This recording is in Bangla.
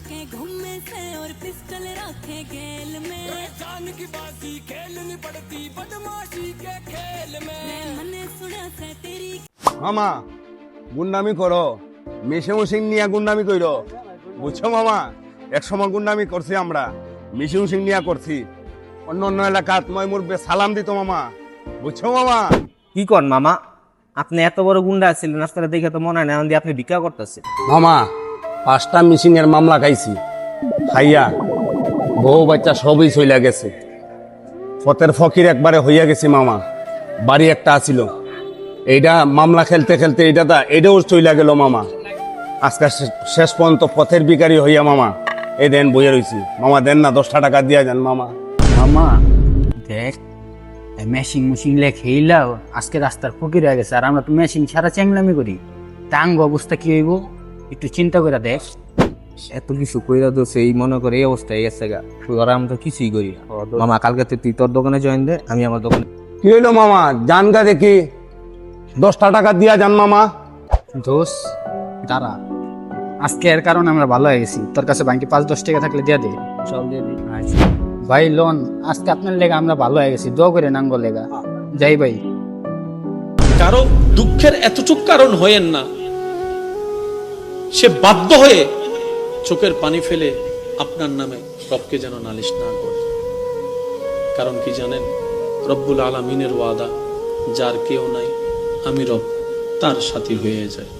के घूमे से और पिस्टल रखे गेल में जान की बाजी खेलनी पड़ती बदमाशी के खेल में मने सुना से तेरी মামা গুন্ডামি করো মিশিং উশিং নিয়ে গুন্ডামি কইরো বুঝছো মামা এক সময় গুন্ডামি করছি আমরা মিশিং উশিং নিয়ে করছি অন্য অন্য এলাকাত মই মুরবে সালাম দিত মামা বুঝছো মামা কি কর মামা আপনি এত বড় গুন্ডা ছিলেন রাস্তাটা দেখে তো মনে হয় না আপনি ভিক্ষা করতেছেন মামা 5টা মিশিং এর মামলা খাইছি খাইয়া বউ বাচ্চা সবই চইলা গেছে ফতের ফকির একবারে হইয়া গেছি মামা বাড়ি একটা আছিল এইটা মামলা খেলতে খেলতে এটাও চইলা গেল মামা আজকে শেষ পর্যন্ত পথের বিকারি হইয়া মামা এই দেন বইয়া রইছি মামা দেন না 10টা টাকা দিয়া যান মামা মামা দেখ মেশিন মুশিন লে খেইলাও আজকে রাস্তার ফকির হয়ে গেছে আর আমরা তো মেশিন ছাড়া চ্যাংলামি করি টাঙ্গ অবস্থা কি হইব একটু চিন্তা করে দেখ এত কিছু কইরা তো সেই মনে করে এই অবস্থায় গেছে গা তোরা আমি তো কিছুই করি না। মামা কালকে তুই তোর দোকানে জয়েন দে আমি আমার দোকানে কি হইলো মামা জান গা দেখি 10টা টাকা দিয়া যান মামা দোষ দাঁড়া আজকে এর কারণে আমরা ভালো হয়ে গেছি তোর কাছে ব্যাংকে 5-10 টাকা থাকলে দিয়া দে সব দিয়ে দিই আচ্ছা ভাই লোন আজকে আপনার লেগা আমরা ভালো হয়ে গেছি দোয়া করে নাঙ্গ লেগা যাই ভাই কারো দুঃখের এতটুক কারণ হয়েন না সে বাধ্য হয়ে চোখের পানি ফেলে আপনার নামে রবকে যেন নালিশ না করে। কারণ কি জানেন, রব্বুল আলামিনের ওয়াদা যার কেউ নাই আমি রব তার সাথী হয়ে যায়।